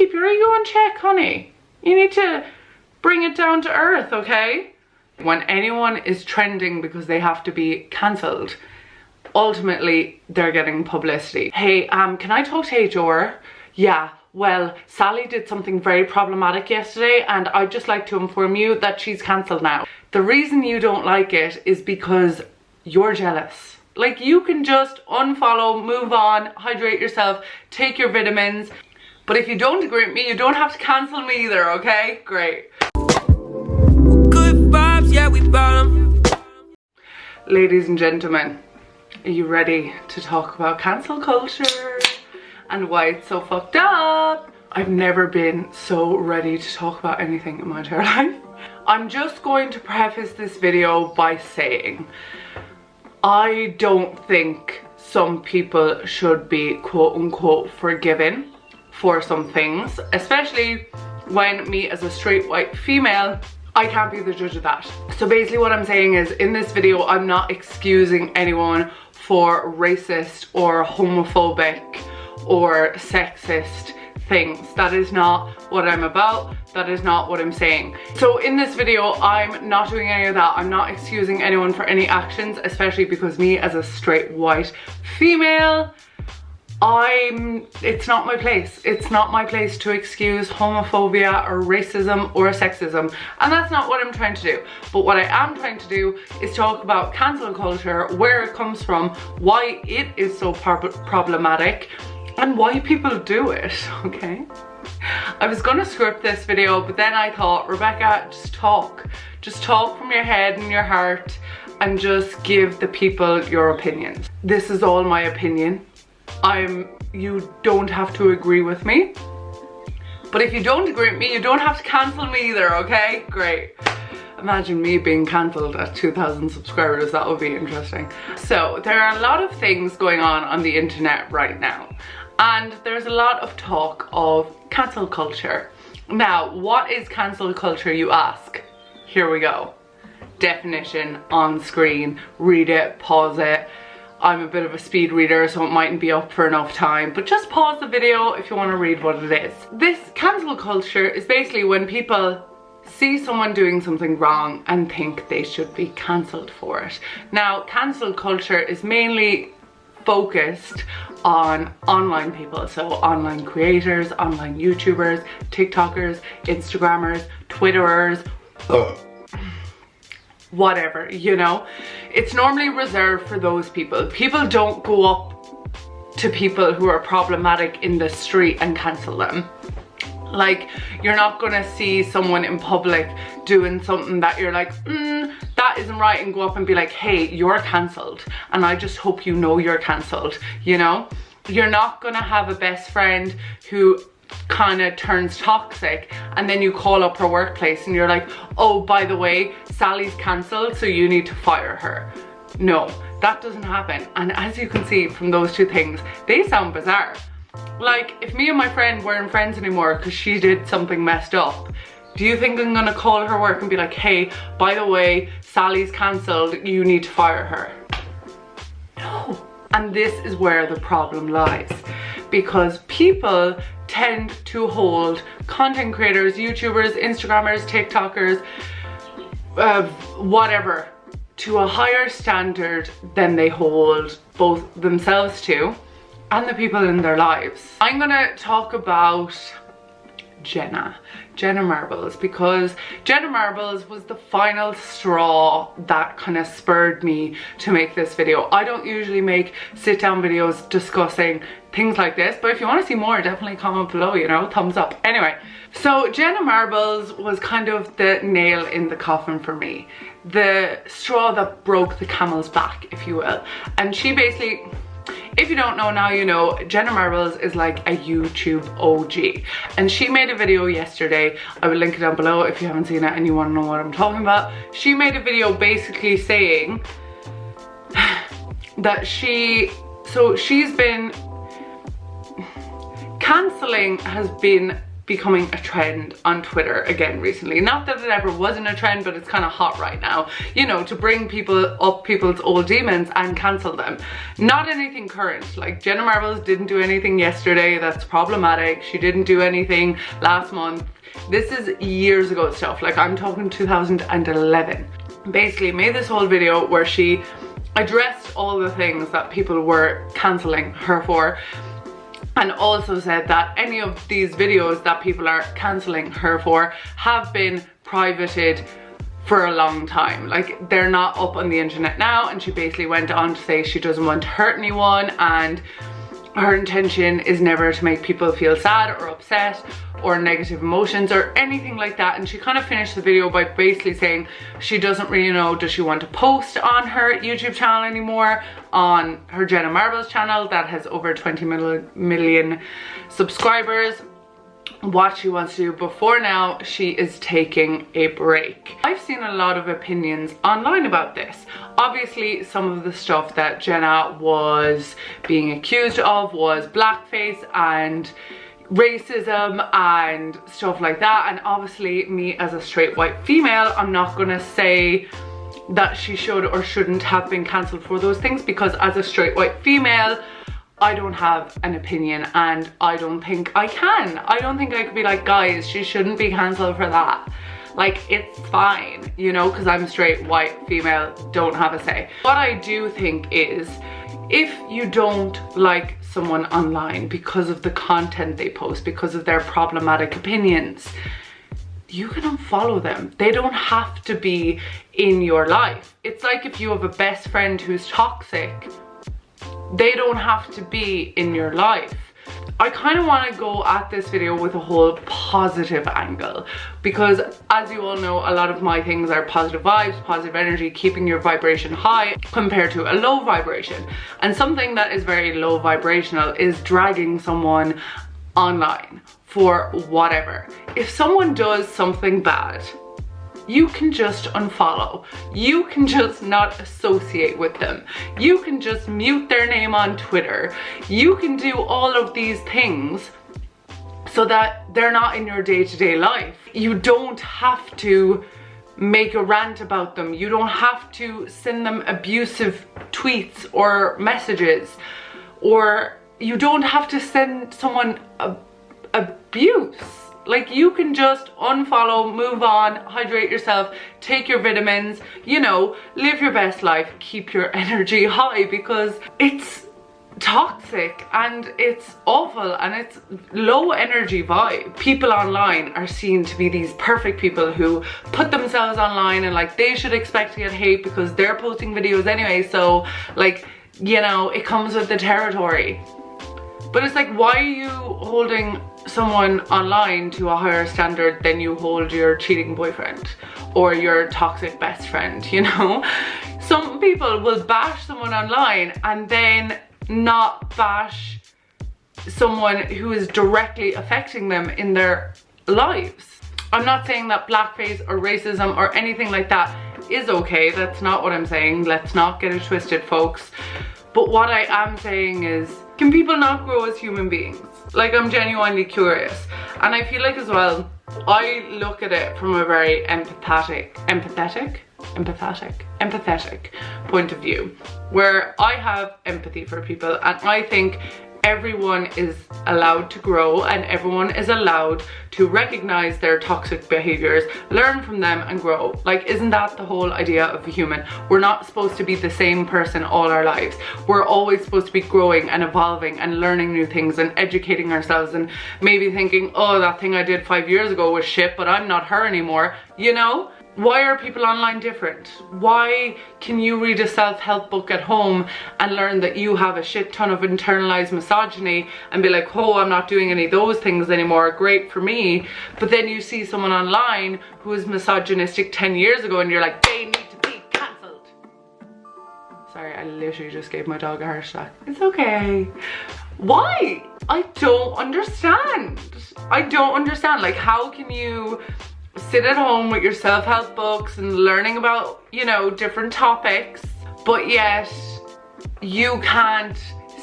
keep your ego in check, honey. You need to bring it down to earth, okay? When anyone is trending because they have to be cancelled, ultimately they're getting publicity. Hey, can I talk to HR? Yeah, well, Sally did something very problematic yesterday and I'd just like to inform you that she's cancelled now. The reason you don't like it is because you're jealous. Like, you can just unfollow, move on, hydrate yourself, take your vitamins. But if you don't agree with me, you don't have to cancel me either, okay? Great. Good vibes, yeah, we bottom. Ladies and gentlemen, are you ready to talk about cancel culture and why it's so fucked up? I've never been so ready to talk about anything in my entire life. I'm just going to preface this video by saying I don't think some people should be quote unquote forgiven for some things, especially when me as a straight white female, I can't be the judge of that. So basically what I'm saying is, in this video I'm not excusing anyone for racist or homophobic or sexist things. That is not what I'm about. That is not what I'm saying. So in this video I'm not doing any of that. I'm not excusing anyone for any actions, especially because me as a straight white female, it's not my place. It's not my place to excuse homophobia or racism or sexism, and that's not what I'm trying to do. But what I am trying to do is talk about cancel culture, where it comes from, why it is so problematic, and why people do it, okay? I was gonna script this video, but then I thought, Rebecca, just talk. Just talk from your head and your heart and just give the people your opinions. This is all my opinion. You don't have to agree with me, but if you don't agree with me, you don't have to cancel me either, okay? Great. Imagine me being cancelled at 2,000 subscribers. That would be interesting. So there are a lot of things going on the internet right now, and there's a lot of talk of cancel culture. Now, what is cancel culture, you ask? Here we go. Definition on screen. Read it, pause it. I'm a bit of a speed reader, so it mightn't be up for enough time, but just pause the video if you want to read what it is. This cancel culture is basically when people see someone doing something wrong and think they should be cancelled for it. Now, cancel culture is mainly focused on online people, so online creators, online YouTubers, TikTokers, Instagrammers, Twitterers, whatever, you know. It's normally reserved for those people. People don't go up to people who are problematic in the street and cancel them. Like, you're not gonna see someone in public doing something that you're like, that isn't right, and go up and be like, hey, you're cancelled, and I just hope you know you're cancelled, you know? You're not gonna have a best friend who kind of turns toxic and then you call up her workplace and you're like, oh, by the way, Sally's cancelled, so you need to fire her. No, that doesn't happen. And as you can see from those two things, they sound bizarre. Like, if me and my friend weren't friends anymore because she did something messed up, do you think I'm gonna call her work and be like, hey, by the way, Sally's cancelled, you need to fire her? No. And this is where the problem lies, because people tend to hold content creators, YouTubers, Instagrammers, TikTokers, whatever, to a higher standard than they hold both themselves to and the people in their lives. I'm gonna talk about Jenna Marbles, because Jenna Marbles was the final straw that kind of spurred me to make this video. I don't usually make sit down videos discussing things like this, but if you want to see more, definitely comment below, you know, thumbs up. Anyway, so Jenna Marbles was kind of the nail in the coffin for me, the straw that broke the camel's back, if you will. And she basically, if you don't know now, you know, Jenna Marbles is like a YouTube OG, and she made a video yesterday. I will link it down below if you haven't seen it and you want to know what I'm talking about. She made a video basically saying that she's been cancelling has been becoming a trend on Twitter again recently. Not that it ever wasn't a trend, but it's kind of hot right now, you know, to bring people up people's old demons and cancel them. Not anything current, like Jenna Marble didn't do anything yesterday that's problematic. She didn't do anything last month. This is years ago stuff, like I'm talking 2011. Basically made this whole video where she addressed all the things that people were cancelling her for, and also said that any of these videos that people are cancelling her for have been privated for a long time. Like, they're not up on the internet now, and she basically went on to say she doesn't want to hurt anyone, and her intention is never to make people feel sad or upset or negative emotions or anything like that. And she kind of finished the video by basically saying she doesn't really know, does she want to post on her YouTube channel anymore, on her Jenna Marble's channel that has over 20 million subscribers, what she wants to do. Before now, she is taking a break. I've seen a lot of opinions online about this. Obviously, some of the stuff that Jenna was being accused of was blackface and racism and stuff like that. And obviously, me as a straight white female, I'm not gonna say that she should or shouldn't have been cancelled for those things, because as a straight white female, I don't have an opinion, and I don't think I can. I don't think I could be like, guys, she shouldn't be cancelled for that. Like, it's fine, you know, because I'm a straight white female, don't have a say. What I do think is, if you don't like someone online because of the content they post, because of their problematic opinions, you can unfollow them. They don't have to be in your life. It's like if you have a best friend who's toxic, they don't have to be in your life. I kind of want to go at this video with a whole positive angle, because as you all know, a lot of my things are positive vibes, positive energy, keeping your vibration high compared to a low vibration. And something that is very low vibrational is dragging someone online for whatever. If someone does something bad, you can just unfollow. You can just not associate with them. You can just mute their name on Twitter. You can do all of these things so that they're not in your day-to-day life. You don't have to make a rant about them. You don't have to send them abusive tweets or messages, or you don't have to send someone abuse. Like, you can just unfollow, move on, hydrate yourself, take your vitamins, you know, live your best life, keep your energy high, because it's toxic and it's awful and it's low energy vibe. People online are seen to be these perfect people who put themselves online and like they should expect to get hate because they're posting videos anyway, so like, you know, it comes with the territory. But it's like, why are you holding someone online to a higher standard than you hold your cheating boyfriend or your toxic best friend, you know? Some people will bash someone online and then not bash someone who is directly affecting them in their lives. I'm not saying that blackface or racism or anything like that is okay. That's not what I'm saying. Let's not get it twisted, folks. But what I am saying is, can people not grow as human beings? Like, I'm genuinely curious. And I feel like as well, I look at it from a very empathetic point of view, where I have empathy for people, and I think everyone is allowed to grow and everyone is allowed to recognize their toxic behaviors, learn from them and grow. Like, isn't that the whole idea of a human? We're not supposed to be the same person all our lives. We're always supposed to be growing and evolving and learning new things and educating ourselves, and maybe thinking, oh, that thing I did 5 years ago was shit, but I'm not her anymore, you know? Why are people online different? Why can you read a self-help book at home and learn that you have a shit ton of internalized misogyny and be like, oh, I'm not doing any of those things anymore, great for me. But then you see someone online who was misogynistic 10 years ago and you're like, they need to be cancelled. Sorry, I literally just gave my dog a heart attack. It's okay. Why? I don't understand. I don't understand. Like, how can you sit at home with your self-help books and learning about, you know, different topics, but yet you can't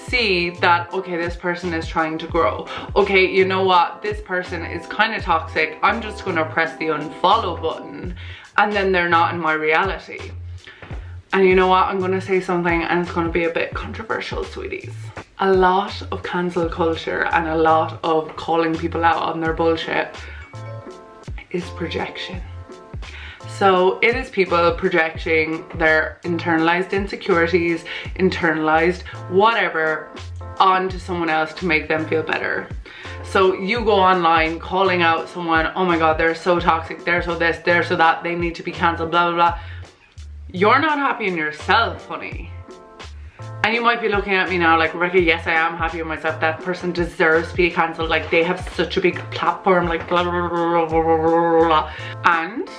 see that, okay, this person is trying to grow. Okay, you know what? This person is kind of toxic. I'm just gonna press the unfollow button, and then they're not in my reality. And you know what? I'm gonna say something and it's gonna be a bit controversial, sweeties. A lot of cancel culture and a lot of calling people out on their bullshit is projection. So it is people projecting their internalized insecurities, internalized whatever onto someone else to make them feel better. So you go online calling out someone, oh my god, they're so toxic, they're so this, they're so that, they need to be cancelled, blah, blah, blah. You're not happy in yourself, honey. And you might be looking at me now like, Rebecca, yes, I am happy with myself. That person deserves to be cancelled. Like, they have such a big platform, like, blah, blah, blah, blah, blah, blah, blah. And,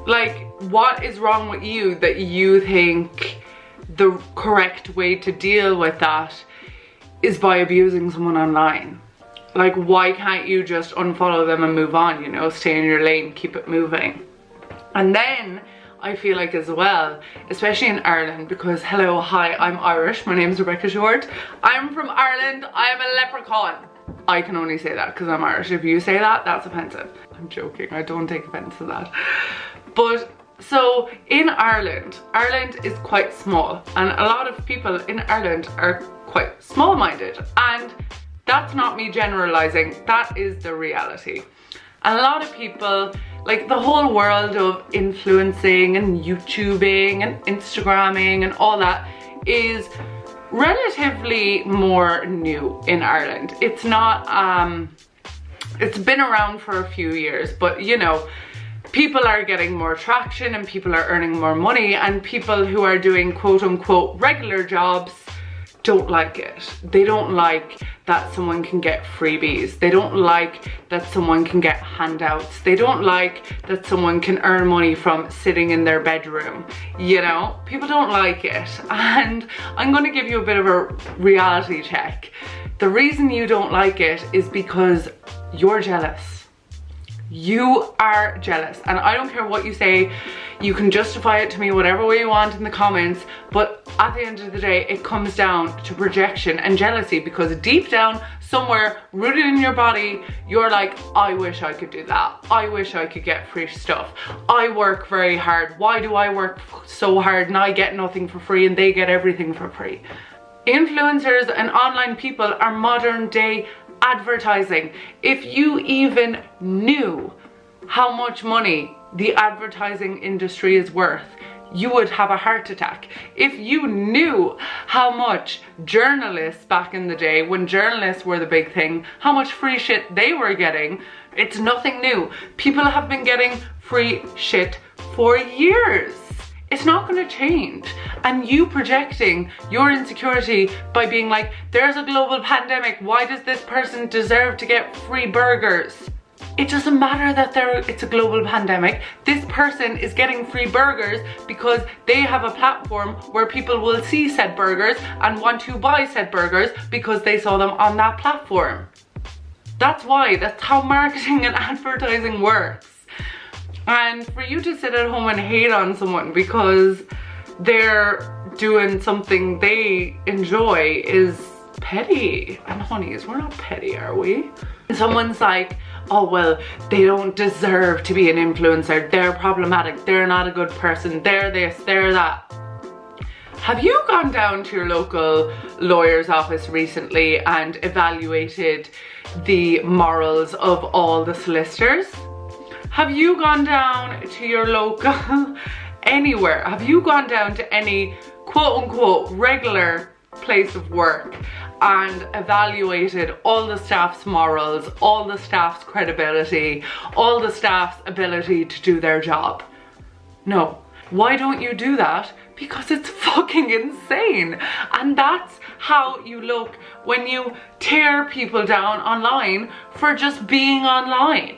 like, what is wrong with you that you think the correct way to deal with that is by abusing someone online? Like, why can't you just unfollow them and move on, you know? Stay in your lane, keep it moving. And then I feel like as well, especially in Ireland, because hello, hi, I'm Irish, my name's Rebecca Short. I'm from Ireland, I am a leprechaun. I can only say that because I'm Irish. If you say that, that's offensive. I'm joking, I don't take offense to that. But so in Ireland is quite small, and a lot of people in Ireland are quite small-minded, and that's not me generalizing, that is the reality. And a lot of people, like the whole world of influencing and YouTubing and Instagramming and all that is relatively more new in Ireland. It's not, it's been around for a few years, but you know, people are getting more traction and people are earning more money, and people who are doing quote unquote regular jobs don't like it. They don't like that someone can get freebies. They don't like that someone can get handouts. They don't like that someone can earn money from sitting in their bedroom. You know, people don't like it. And I'm going to give you a bit of a reality check. The reason you don't like it is because you're jealous. You are jealous, and I don't care what you say. You can justify it to me whatever way you want in the comments, but at the end of the day, it comes down to projection and jealousy, because deep down, somewhere rooted in your body, you're like, I wish I could do that. I wish I could get free stuff. I work very hard. Why do I work so hard and I get nothing for free and they get everything for free? Influencers and online people are modern day advertising. If you even knew how much money the advertising industry is worth, you would have a heart attack. If you knew how much journalists back in the day, when journalists were the big thing, how much free shit they were getting, it's nothing new. People have been getting free shit for years. It's not going to change. And you projecting your insecurity by being like, there's a global pandemic, why does this person deserve to get free burgers? It doesn't matter that it's a global pandemic. This person is getting free burgers because they have a platform where people will see said burgers and want to buy said burgers because they saw them on that platform. That's why, that's how marketing and advertising works. And for you to sit at home and hate on someone because they're doing something they enjoy is petty. And honeys, we're not petty, are we? And someone's like, oh well, they don't deserve to be an influencer. They're problematic. They're not a good person. They're this, they're that. Have you gone down to your local lawyer's office recently and evaluated the morals of all the solicitors? Have you gone down to your local, anywhere? Have you gone down to any quote unquote regular place of work and evaluated all the staff's morals, all the staff's credibility, all the staff's ability to do their job? No. Why don't you do that? Because it's fucking insane. And that's how you look when you tear people down online for just being online.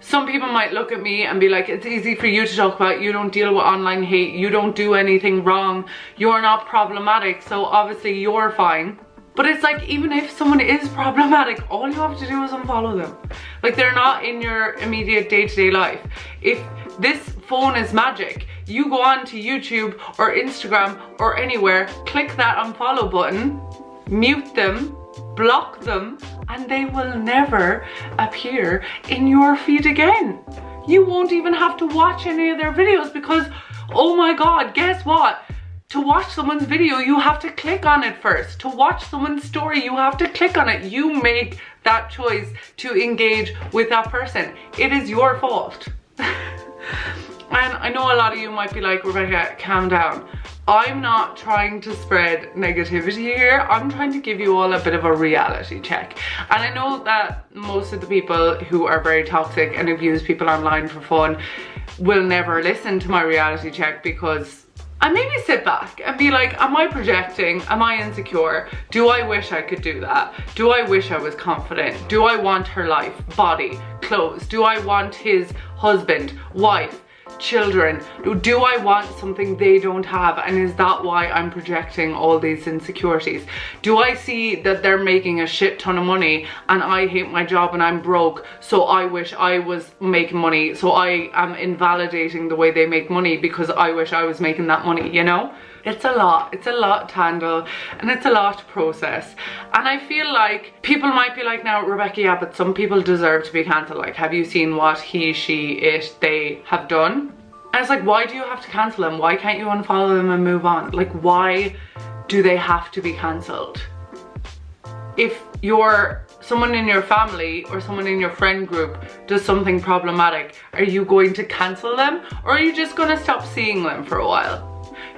Some people might look at me and be like, it's easy for you to talk about, you don't deal with online hate, you don't do anything wrong, you're not problematic, so obviously you're fine. But it's like, even if someone is problematic, all you have to do is unfollow them. Like, they're not in your immediate day-to-day life. If this phone is magic, you go on to YouTube or Instagram or anywhere, click that unfollow button, mute them, block them, and they will never appear in your feed again. You won't even have to watch any of their videos because, oh my God, guess what? To watch someone's video, you have to click on it first. To watch someone's story, you have to click on it. You make that choice to engage with that person. It is your fault. And I know a lot of you might be like, Rebecca, calm down. I'm not trying to spread negativity here. I'm trying to give you all a bit of a reality check. And I know that most of the people who are very toxic and abuse people online for fun will never listen to my reality check, because I maybe sit back and be like, am I projecting? Am I insecure? Do I wish I could do that? Do I wish I was confident? Do I want her life, body, clothes? Do I want his husband, wife, children? Do I want something they don't have? And is that why I'm projecting all these insecurities? Do I see that they're making a shit ton of money and I hate my job and I'm broke, so I wish I was making money, so I am invalidating the way they make money because I wish I was making that money, you know? It's a lot to handle, and it's a lot to process. And I feel like people might be like, now Rebecca, yeah, but some people deserve to be cancelled. Like, have you seen what he, she, it, they have done? And it's like, why do you have to cancel them? Why can't you unfollow them and move on? Like, why do they have to be cancelled? If you're someone in your family or someone in your friend group does something problematic, are you going to cancel them, or are you just going to stop seeing them for a while?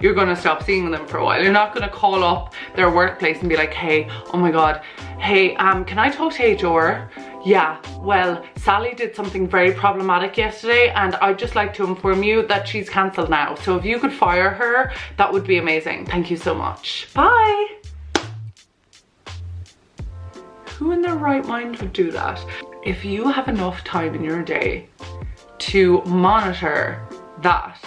You're gonna stop seeing them for a while. You're not gonna call up their workplace and be like, hey, oh my God, hey, can I talk to HR? Yeah, well, Sally did something very problematic yesterday and I'd just like to inform you that she's cancelled now. So if you could fire her, that would be amazing. Thank you so much. Bye. Who in their right mind would do that? If you have enough time in your day to monitor that,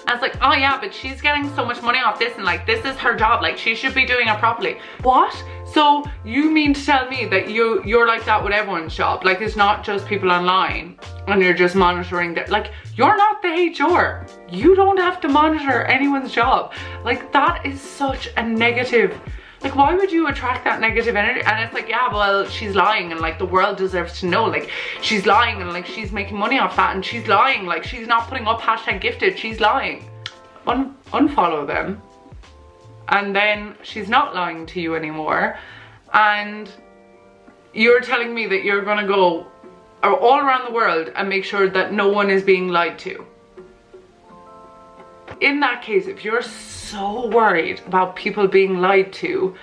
I was like, oh yeah, but she's getting so much money off this and like, this is her job, like she should be doing it properly. What? So you mean to tell me that you're like that with everyone's job? Like, it's not just people online and you're just monitoring that, like, you're not the HR. You don't have to monitor anyone's job. Like, that is such a negative, like, why would you attract that negative energy? And it's like, yeah, well, she's lying and like the world deserves to know, like she's lying and like she's making money off that and she's lying, like she's not putting up #gifted, she's lying. Unfollow them. And then she's not lying to you anymore. And you're telling me that you're gonna go all around the world and make sure that no one is being lied to. In that case, if you're so worried about people being lied to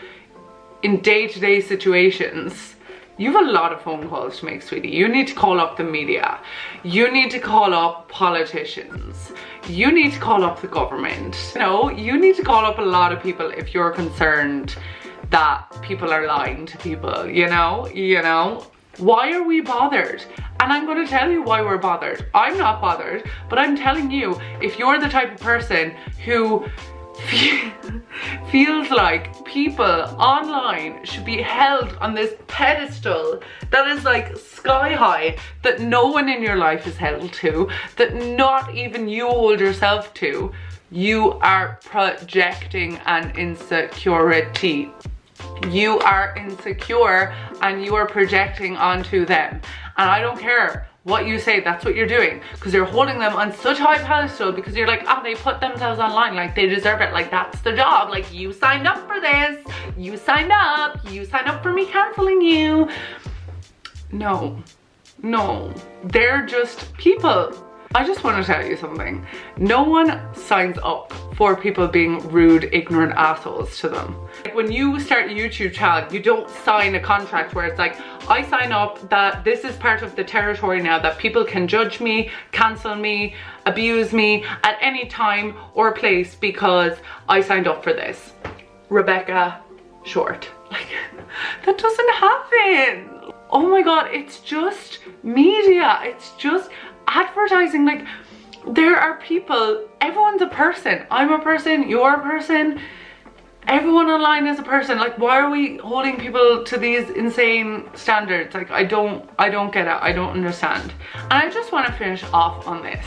in day-to-day situations, you have a lot of phone calls to make, sweetie. You need to call up the media. You need to call up politicians. You need to call up the government. You know, you need to call up a lot of people if you're concerned that people are lying to people, you know? Why are we bothered? And I'm going to tell you why we're bothered. I'm not bothered, but I'm telling you, if you're the type of person who feels like people online should be held on this pedestal that is like sky high, that no one in your life is held to, that not even you hold yourself to, you are projecting an insecurity. You are insecure and you are projecting onto them. And I don't care what you say, that's what you're doing, because you're holding them on such high pedestal because you're like, oh, they put themselves online, like they deserve it, like that's the job, like you signed up for this, you signed up for me canceling you. No, they're just people. I just want to tell you something. No one signs up for people being rude, ignorant assholes to them. Like, when you start a YouTube channel, you don't sign a contract where it's like, I sign up that this is part of the territory now, that people can judge me, cancel me, abuse me at any time or place because I signed up for this. Rebecca Short. Like, that doesn't happen. Oh my God, it's just media. It's just advertising. Like, there are people, everyone's a person. I'm a person, you're a person, everyone online is a person. Like, why are we holding people to these insane standards? Like, I don't get it. I don't understand. And I just want to finish off on this.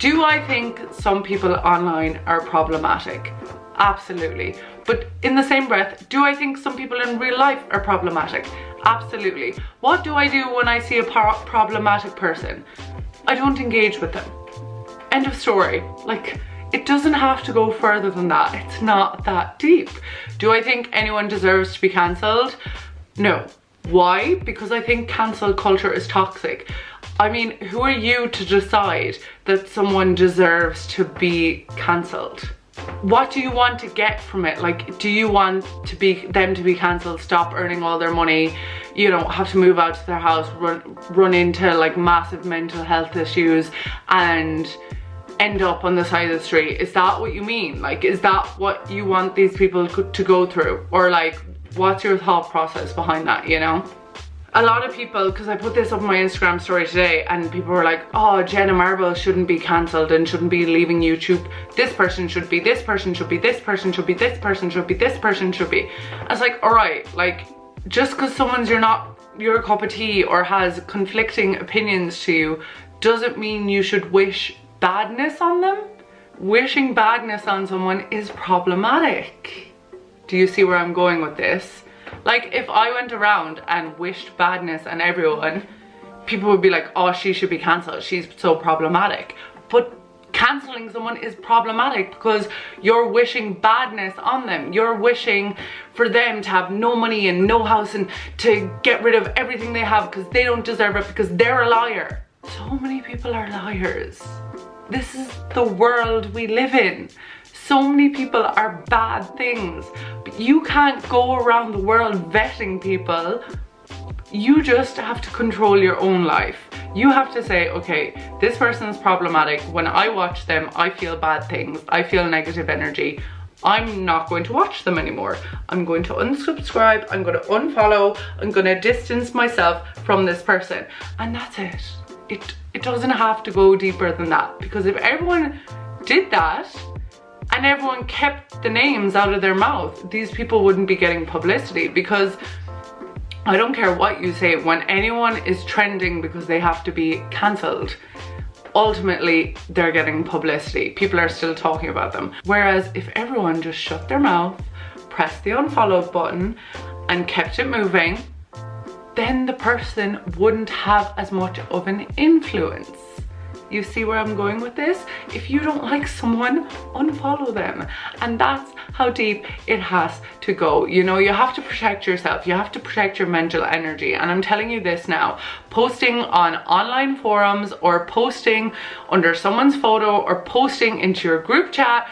Do I think some people online are problematic? Absolutely. But in the same breath, do I think some people in real life are problematic? Absolutely. What do I do when I see a problematic person? I don't engage with them. End of story. Like, it doesn't have to go further than that. It's not that deep. Do I think anyone deserves to be cancelled? No. Why? Because I think cancel culture is toxic. I mean, who are you to decide that someone deserves to be cancelled? What do you want to get from it? Like, do you want them to be cancelled, stop earning all their money, you know, have to move out to their house, run into like massive mental health issues and end up on the side of the street? Is that what you mean? Like, is that what you want these people to go through? Or like, what's your thought process behind that, you know? A lot of people, because I put this up on my Instagram story today and people were like, oh, Jenna Marble shouldn't be cancelled and shouldn't be leaving YouTube. This person should be, this person should be, this person should be, this person should be, this person should be. I was like, all right, like, just because someone's your cup of tea or has conflicting opinions to you doesn't mean you should wish badness on them. Wishing badness on someone is problematic. Do you see where I'm going with this? Like, if I went around and wished badness on everyone, people would be like, oh, she should be cancelled, she's so problematic. But cancelling someone is problematic because you're wishing badness on them. You're wishing for them to have no money and no house and to get rid of everything they have because they don't deserve it, because they're a liar. So many people are liars. This is the world we live in. So many people are bad things, but you can't go around the world vetting people. You just have to control your own life. You have to say, okay, this person's problematic. When I watch them, I feel bad things. I feel negative energy. I'm not going to watch them anymore. I'm going to unsubscribe. I'm going to unfollow. I'm going to distance myself from this person. And that's it. It doesn't have to go deeper than that, because if everyone did that, and everyone kept the names out of their mouth, these people wouldn't be getting publicity. Because I don't care what you say, when anyone is trending because they have to be cancelled, ultimately they're getting publicity. People are still talking about them. Whereas if everyone just shut their mouth, pressed the unfollow button and kept it moving, then the person wouldn't have as much of an influence. You see where I'm going with this? If you don't like someone, unfollow them. And that's how deep it has to go. You know, you have to protect yourself. You have to protect your mental energy. And I'm telling you this now, posting on online forums or posting under someone's photo or posting into your group chat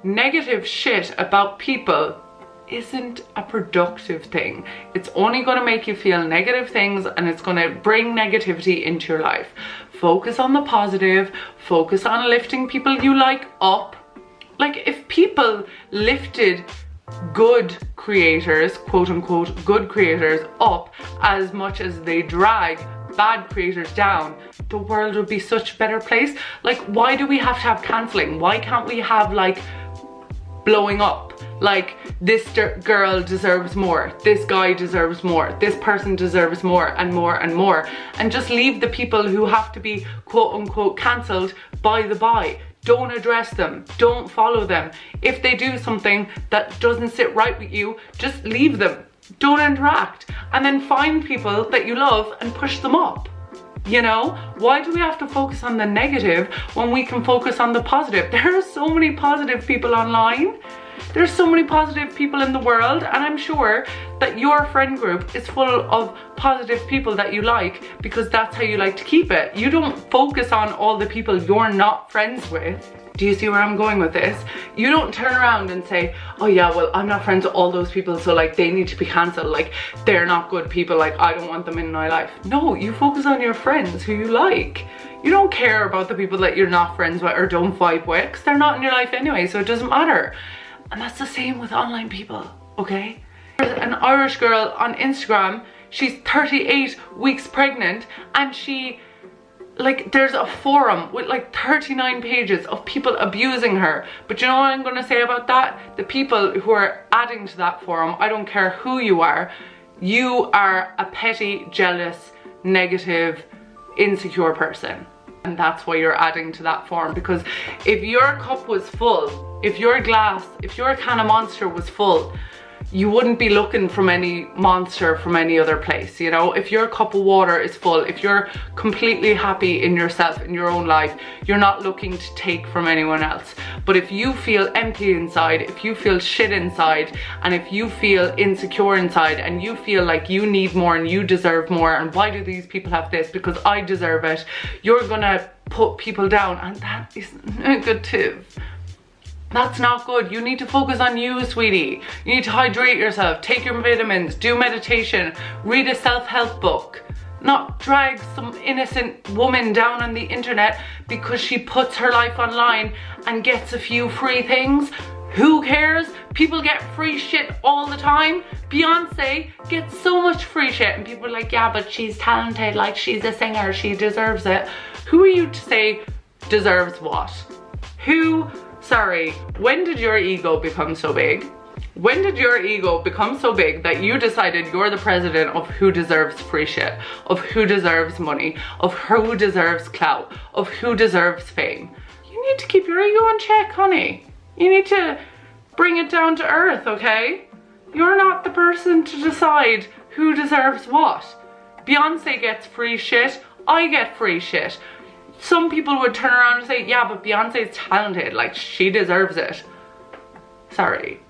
negative shit about people isn't a productive thing. It's only going to make you feel negative things, and it's going to bring negativity into your life. Focus on the positive. Focus on lifting people you like up. Like, if people lifted good creators, quote unquote good creators, up as much as they drag bad creators down, the world would be such a better place. Like, why do we have to have cancelling? Why can't we have like blowing up? Like, this girl deserves more, this guy deserves more, this person deserves more and more and more, and just leave the people who have to be quote unquote cancelled by the by. Don't address them, don't follow them. If they do something that doesn't sit right with you, just leave them. Don't interact, and then find people that you love and push them up. You know, why do we have to focus on the negative when we can focus on the positive? There are so many positive people online. There's so many positive people in the world, and I'm sure that your friend group is full of positive people that you like, because that's how you like to keep it. You don't focus on all the people you're not friends with. Do you see where I'm going with this? You don't turn around and say, oh yeah, well, I'm not friends with all those people, so like they need to be cancelled, like they're not good people, like I don't want them in my life. No, you focus on your friends who you like. You don't care about the people that you're not friends with or don't vibe with, because they're not in your life anyway, so it doesn't matter. And that's the same with online people, okay? There's an Irish girl on Instagram, she's 38 weeks pregnant, and she, like, there's a forum with like 39 pages of people abusing her. But you know what I'm gonna say about that? The people who are adding to that forum, I don't care who you are a petty, jealous, negative, insecure person. and that's why you're adding to that form. Because if your cup was full, if your can of Monster was full, you wouldn't be looking from any Monster from any other place, you know? If your cup of water is full, if you're completely happy in yourself, in your own life, you're not looking to take from anyone else. But if you feel empty inside, if you feel shit inside, and if you feel insecure inside, and you feel like you need more and you deserve more, and why do these people have this? Because I deserve it. You're gonna put people down, and that isn't negative. That's not good. You need to focus on you, sweetie. You need to hydrate yourself, take your vitamins, do meditation, read a self-help book. Not drag some innocent woman down on the internet because she puts her life online and gets a few free things. Who cares? People get free shit all the time. Beyonce gets so much free shit and people are like, yeah, but she's talented, like she's a singer, she deserves it. Who are you to say deserves what? Sorry, when did your ego become so big? When did your ego become so big that you decided you're the president of who deserves free shit, of who deserves money, of who deserves clout, of who deserves fame? You need to keep your ego in check, honey. You need to bring it down to earth, okay? You're not the person to decide who deserves what. Beyonce gets free shit, I get free shit. Some people would turn around and say, yeah, but Beyonce's talented, like she deserves it. Sorry.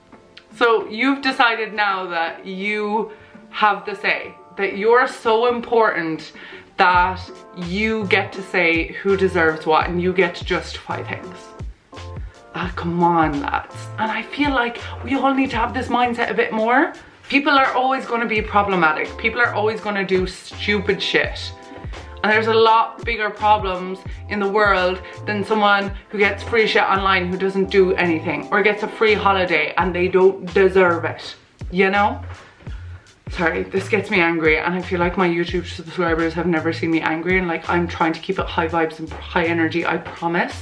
So you've decided now that you have the say, that you're so important that you get to say who deserves what and you get to justify things. Ah, come on, lads. And I feel like we all need to have this mindset a bit more. People are always going to be problematic. People are always going to do stupid shit. And there's a lot bigger problems in the world than someone who gets free shit online who doesn't do anything, or gets a free holiday and they don't deserve it, you know? Sorry, this gets me angry, and I feel like my YouTube subscribers have never seen me angry, and like I'm trying to keep it high vibes and high energy, I promise.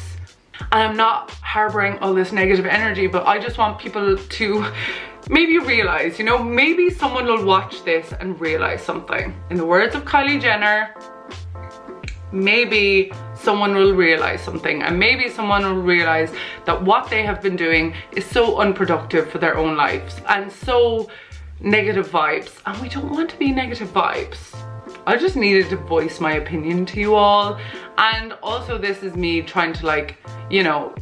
And I'm not harboring all this negative energy, but I just want people to maybe realize, you know, maybe someone will watch this and realize something. In the words of Kylie Jenner, maybe someone will realize something, and maybe someone will realize that what they have been doing is so unproductive for their own lives and so negative vibes, and we don't want to be negative vibes. I just needed to voice my opinion to you all. And also, this is me trying to, like, you know,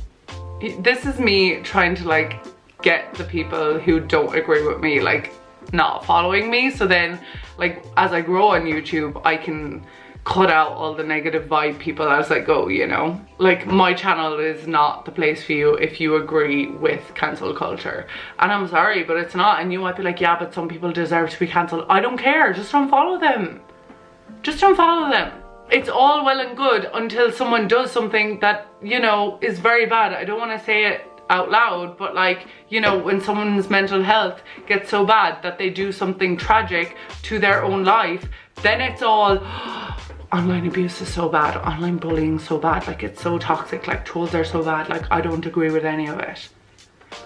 this is me trying to like get the people who don't agree with me like not following me, so then like as I grow on YouTube I can cut out all the negative vibe people as I go, you know? Like, my channel is not the place for you if you agree with cancel culture. And I'm sorry, but it's not. And you might be like, yeah, but some people deserve to be cancelled. I don't care, just unfollow them. Just unfollow them. It's all well and good until someone does something that, you know, is very bad. I don't want to say it out loud, but like, you know, when someone's mental health gets so bad that they do something tragic to their own life, then it's all, online abuse is so bad, online bullying is so bad, like it's so toxic, like trolls are so bad, like I don't agree with any of it.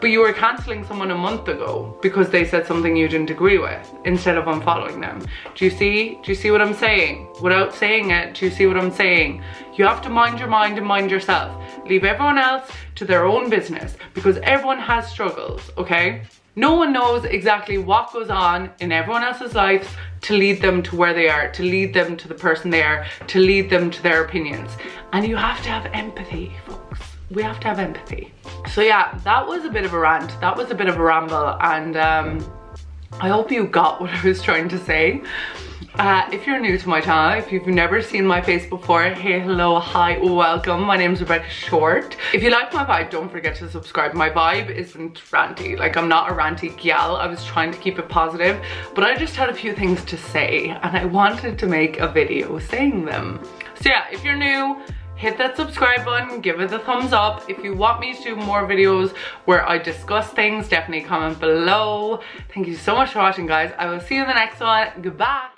But you were cancelling someone a month ago because they said something you didn't agree with instead of unfollowing them. Do you see what I'm saying? Without saying it, do you see what I'm saying? You have to mind your mind and mind yourself. Leave everyone else to their own business, because everyone has struggles, okay? No one knows exactly what goes on in everyone else's lives to lead them to where they are, to lead them to the person they are, to lead them to their opinions. And you have to have empathy, folks. We have to have empathy. So yeah, that was a bit of a rant. That was a bit of a ramble, and I hope you got what I was trying to say. If you're new to my channel, if you've never seen my face before, hey, hello, hi, welcome. My name's Rebecca Short. If you like my vibe, don't forget to subscribe. My vibe isn't ranty. Like, I'm not a ranty gal. I was trying to keep it positive, but I just had a few things to say and I wanted to make a video saying them. So yeah, if you're new, hit that subscribe button, give it a thumbs up. If you want me to do more videos where I discuss things, definitely comment below. Thank you so much for watching, guys. I will see you in the next one. Goodbye.